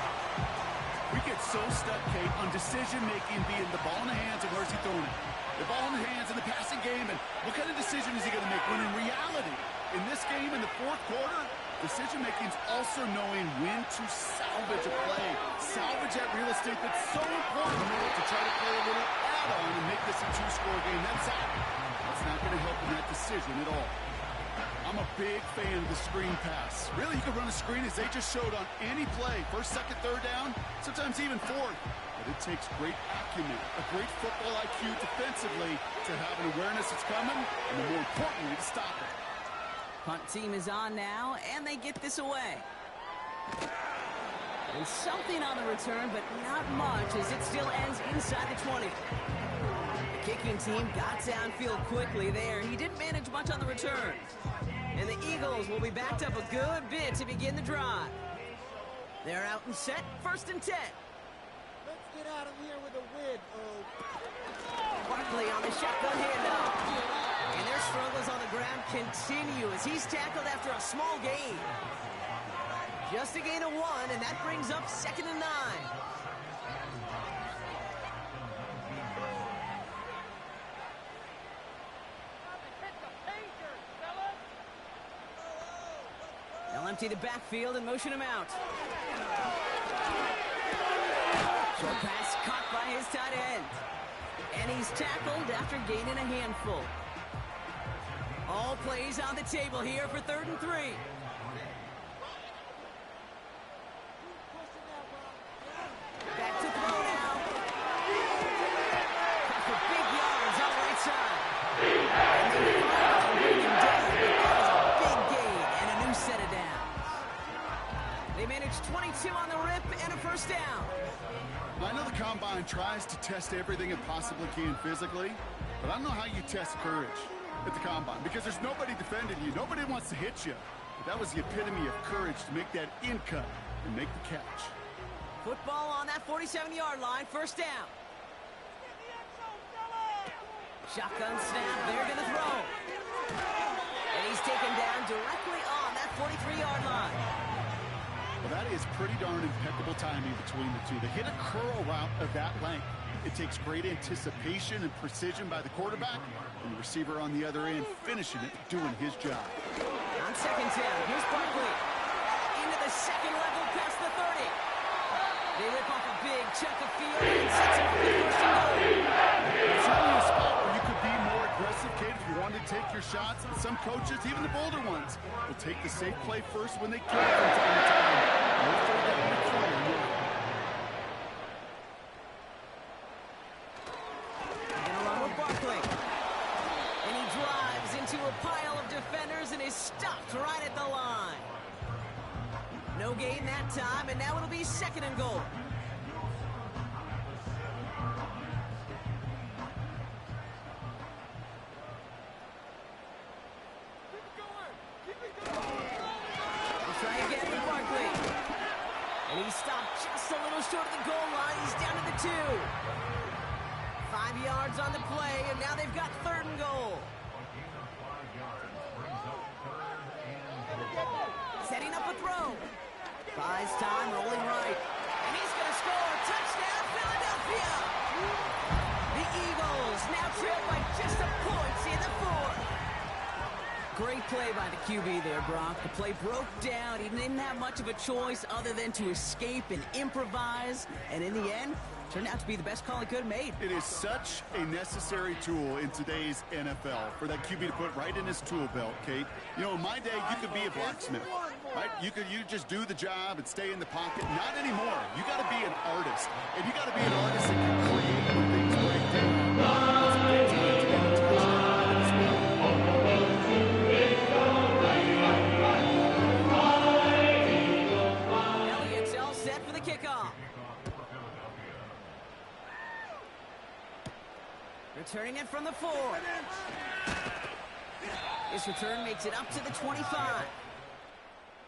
We get so stuck, Kate, on decision-making being the ball in the hands and where's he throwing it. The ball in the hands in the passing game, and what kind of decision is he going to make? When in reality, in this game, in the 4th quarter, decision-making is also knowing when to salvage a play. Salvage that real estate that's so important to try to play a little add-on and make this a 2-score game. That's not going to help in that decision at all. I'm a big fan of the screen pass. Really, you can run a screen as they just showed on any play. 1st, 2nd, 3rd down, sometimes even 4th. But it takes great acumen, a great football IQ defensively to have an awareness it's coming, and more importantly, to stop it. Punt team is on now, and they get this away. And something on the return, but not much, as it still ends inside the 20. The kicking team got downfield quickly there. He didn't manage much on the return. And the Eagles will be backed up a good bit to begin the drive. They're out and set, 1st and 10. Let's get out of here with a win. Barkley on the shotgun handoff. And their struggles on the ground continue as he's tackled after a small gain. Just a gain of 1, and that brings up 2nd and 9. They'll empty the backfield and motion him out. Short pass caught by his tight end. And he's tackled after gaining a handful. All plays on the table here for 3rd and 3. Back to throw now. For big yards on the right side. And they finally bring him down. That was a big gain and a new set of downs. They managed 22 on the rip and a 1st down. I know the Combine tries to test everything it possibly can physically, but I don't know how you test courage at the Combine, because there's nobody defending you. Nobody wants to hit you. But that was the epitome of courage to make that in cut and make the catch. Football on that 47-yard line, 1st down. Shotgun snap, they're going to throw. And he's taken down directly on that 43-yard line. Well, that is pretty darn impeccable timing between the two. They hit a curl route of that length. It takes great anticipation and precision by the quarterback, and the receiver on the other end finishing it, doing his job. On second down, here's Barkley. Into the second level past the 30. They rip off a big chunk of field and sets him up with first and goal. It's certainly a spot where you could be more aggressive, Kate, if you wanted to take your shots. And some coaches, even the bolder ones, will take the safe play first when they can from time to time. No third down required now. Gonna run with Barkley. And he drives into a pile of defenders and is stopped right at the line. No gain that time, and now it'll be second and goal. We'll try again with Barkley. And he's stopped just a little short of the goal line. He's down to the 2. 5 yards on the play, and now they've got third and goal. Setting up a throw. Buys time, rolling right. And he's going to score. Touchdown, Philadelphia! The Eagles now trail by just a point in the 4th. Great play by the QB there, Brock. The play broke down. He didn't have much of a choice other than to escape and improvise. And in the end, turned out to be the best call he could have made. It is such a necessary tool in today's NFL for that QB to put right in his tool belt, Kate. You know, in my day, you could be a blacksmith, right? You just do the job and stay in the pocket. Not anymore. You got to be an artist, and you got to be an artist that can create when things break down. Elliott's all set for the kickoff. Returning it from the 4. This return makes it up to the 25.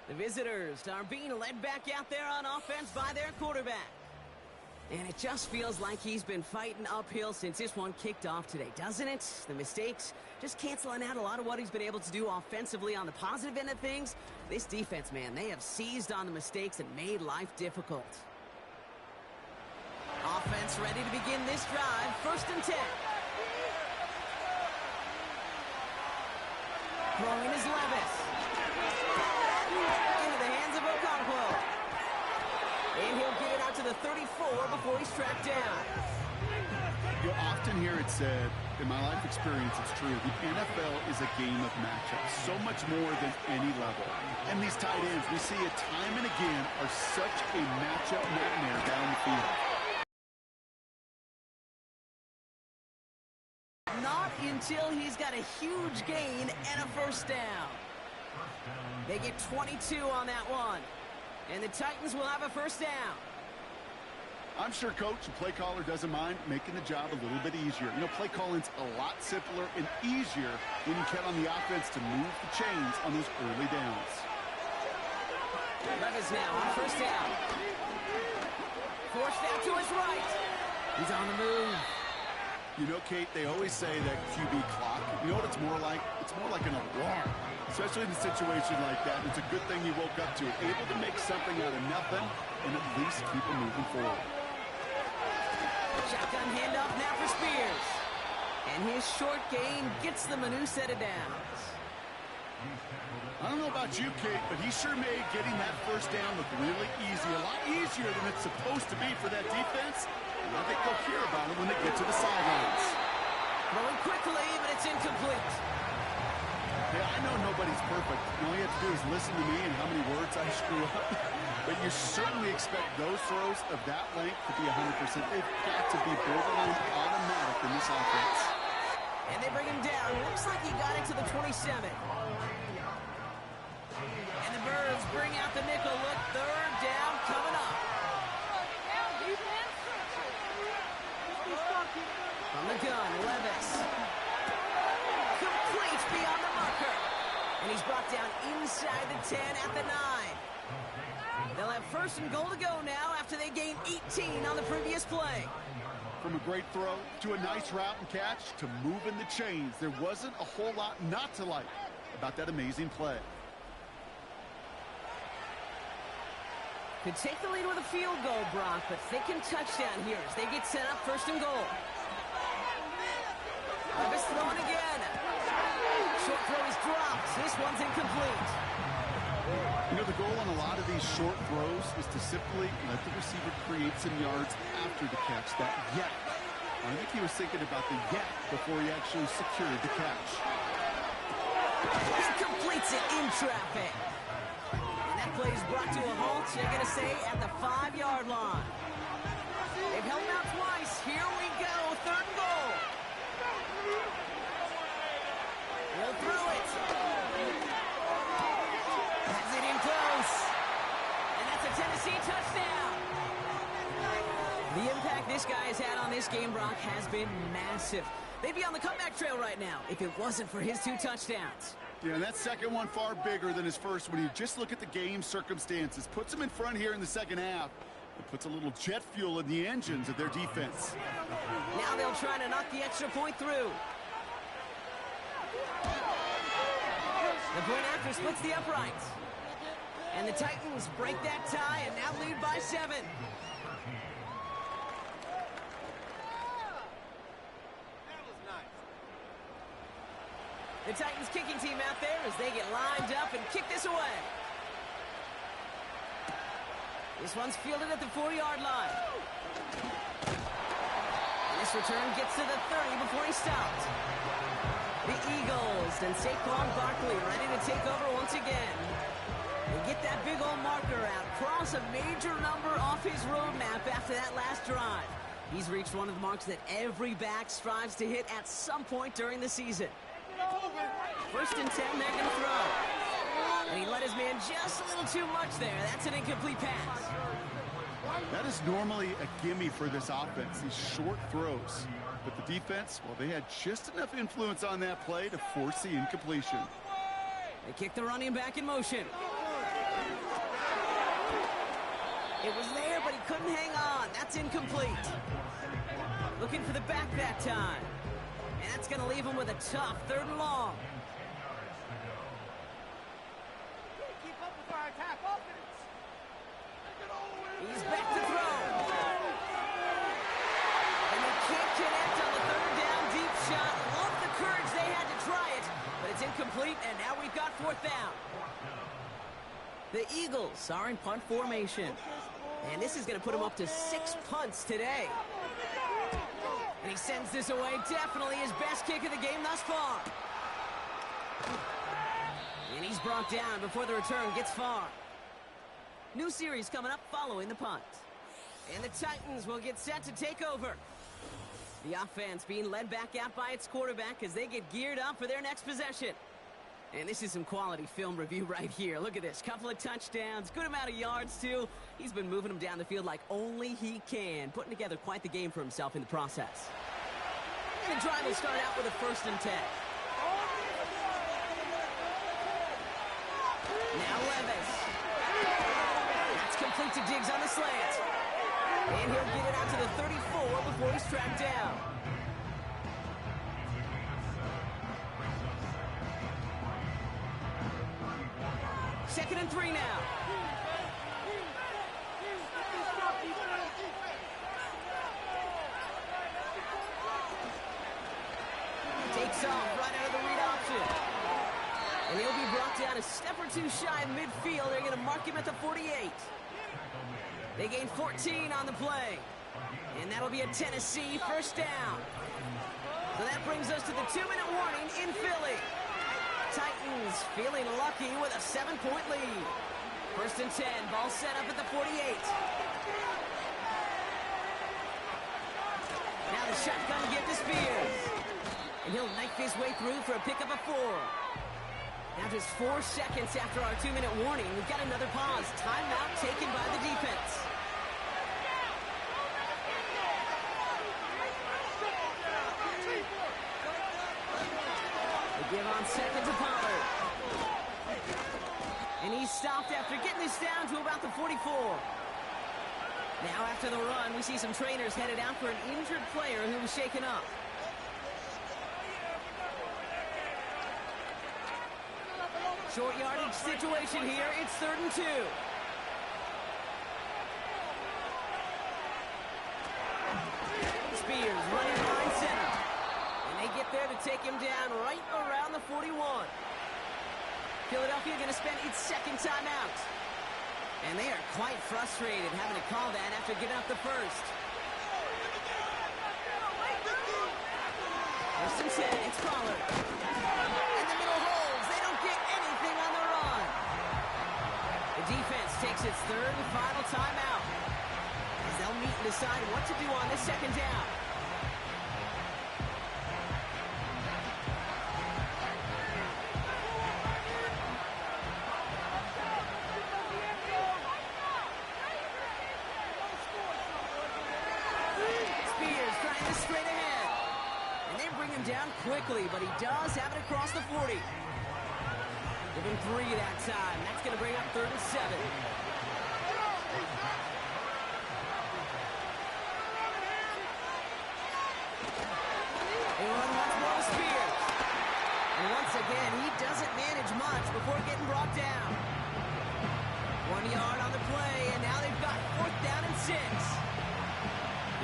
The visitors are being led back out there on offense by their quarterback. And it just feels like he's been fighting uphill since this one kicked off today, doesn't it? The mistakes just canceling out a lot of what he's been able to do offensively on the positive end of things. This defense, man, they have seized on the mistakes and made life difficult. Offense ready to begin this drive. First and 10. Throwing is Levis. Into the hands of Okonkwo. And he'll get it out to the 34 before he's tracked down. You'll often hear it said, in my life experience, it's true, the NFL is a game of matchups, so much more than any level. And these tight ends, we see it time and again, are such a matchup nightmare down the field. Not until he's got a huge gain and a first down. They get 22 on that one. And the Titans will have a first down. I'm sure coach and play caller doesn't mind making the job a little bit easier. You know, play calling's a lot simpler and easier when you count on the offense to move the chains on those early downs. Levis now on first down. Forced out to his right. He's on the move. You know, Kate, they always say that QB clock. You know what it's more like? It's more like an alarm. Especially in a situation like that. It's a good thing you woke up to it. Able to make something out of nothing and at least keep it moving forward. Shotgun handoff now for Spears. And his short gain gets them a new set of downs. I don't know about you, Kate, but he sure made getting that first down look really easy. A lot easier than it's supposed to be for that defense. And I think they'll hear about it when they get to the sidelines. Throwing quickly, but it's incomplete. Hey, I know nobody's perfect. All you have to do is listen to me and how many words I screw up. But you certainly expect those throws of that length to be 100%. They've got to be borderline automatic in this offense. And they bring him down. Looks like he got it to the 27. And the Birds bring out the nickel look. Third down coming up. From the gun, Levis. Complete beyond the marker. And he's brought down inside the 10 at the 9. They'll have first and goal to go now after they gain 18 on the previous play. From a great throw to a nice route and catch to moving the chains, there wasn't a whole lot not to like about that amazing play. Could take the lead with a field goal, Brock, but thinking touchdown here as they get set up first and goal. Levis throwing again. Short throw is dropped. This one's incomplete. You know, the goal on a lot of these short throws is to simply let the receiver create some yards after the catch, that yak. I think he was thinking about the yak before he actually secured the catch. He completes it in traffic. And that play is brought to a halt, you're going to say, at the 5-yard line. They've held him out twice. Here we go, third and goal. He'll throw it. Has it in close. And that's a Tennessee touchdown. The impact this guy has had on this game, Brock, has been massive. They'd be on the comeback trail right now if it wasn't for his 2 touchdowns. Yeah, and that second one far bigger than his first when you just look at the game circumstances. Puts him in front here in the second half. It puts a little jet fuel in the engines of their defense. Now they'll try to knock the extra point through. The point after splits the uprights. And the Titans break that tie and now lead by 7. The Titans kicking team out there as they get lined up and kick this away. This one's fielded at the 4-yard line. And this return gets to the 30 before he stopped. The Eagles and Saquon Barkley ready to take over once again. They get that big old marker out, cross a major number off his roadmap after that last drive. He's reached one of the marks that every back strives to hit at some point during the season. First and 10, they're going to throw. And he let his man just a little too much there. That's an incomplete pass. That is normally a gimme for this offense, these short throws. But the defense, well, they had just enough influence on that play to force the incompletion. They kick the running back in motion. It was there, but he couldn't hang on. That's incomplete. Looking for the back that time. And that's going to leave him with a tough 3rd and long. Keep up with our attack offense. He's back to throw. And they can't connect on the 3rd down deep shot. Love the courage they had to try it, but it's incomplete, and now we've got 4th down. The Eagles are in punt formation. And this is going to put him up to 6 punts today. And he sends this away. Definitely his best kick of the game thus far. And he's brought down before the return gets far. New series coming up following the punt. And the Titans will get set to take over. The offense being led back out by its quarterback as they get geared up for their next possession. And this is some quality film review right here. Look at this. Couple of touchdowns. Good amount of yards, too. He's been moving them down the field like only he can. Putting together quite the game for himself in the process. And the drive will start out with a 1st and 10. Now Levis. That's complete to Diggs on the slant. And he'll get it out to the 34 before he's tracked down. Second and 3 now. Takes off right out of the read option. And he'll be brought down a step or 2 shy of midfield. They're going to mark him at the 48. They gain 14 on the play. And that'll be a Tennessee 1st down. So that brings us to the 2-minute warning in Philly. Titans feeling lucky with a 7-point lead. 1st and 10, ball set up at the 48. Now the shotgun give to Spears. And he'll knife his way through for a pickup of 4. Now just 4 seconds after our 2-minute warning, we've got another pause. Timeout taken by the defense. They give on 2nd to Pollard. And he's stopped after getting this down to about the 44. Now after the run, we see some trainers headed out for an injured player who was shaken up. Short yardage situation here. It's 3rd and 2. Spears running line center. And they get there to take him down right around the 41. Philadelphia going to spend its 2nd timeout. And they are quite frustrated having to call that after getting up the 1st. 1st and 10, it's Pollard. In the middle holds. They don't get anything on the run. The defense takes its 3rd and final timeout, as they'll meet and decide what to do on this 2nd down. Down quickly, but he does have it across the 40. Give him 3 that time. That's going to bring up 3rd and 7. They run once more with Spears. And once again, he doesn't manage much before getting brought down. 1 yard on the play, and now they've got 4th down and 6.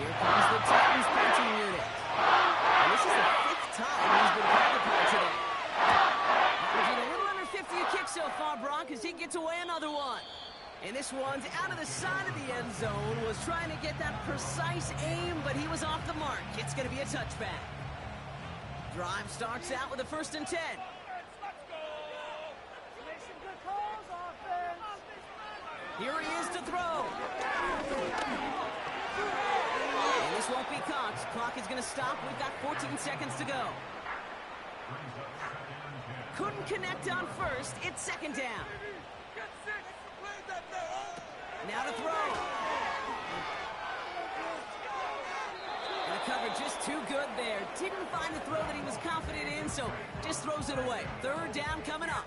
Here comes the Titans punching unit. And this is the 5th time he's been called upon today. Averaging a little under 50 a kick so far, Brock, as he gets away another one. And this one's out of the side of the end zone. Was trying to get that precise aim, but he was off the mark. It's going to be a touchback. Drive starts out with a 1st and 10. Here he is to throw. And this won't be caught. Clock is going to stop. We've got 14 seconds to go. Couldn't connect on 1st. It's 2nd down. Now to throw. And the cover just too good there. Didn't find the throw that he was confident in, so just throws it away. 3rd down coming up.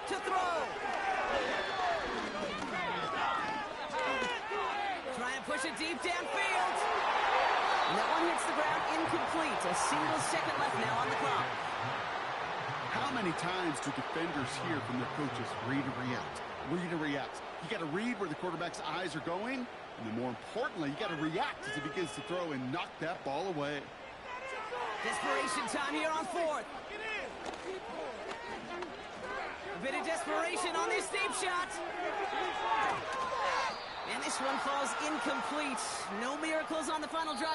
To throw. Trying to push it deep downfield. And that one hits the ground incomplete. A single second left now on the clock. How many times do defenders hear from their coaches, read and react, read and react? You got to read where the quarterback's eyes are going, and then more importantly, you got to react as he begins to throw and knock that ball away. Desperation time here on 4th. A bit of desperation on this deep shot. And this one falls incomplete. No miracles on the final drive.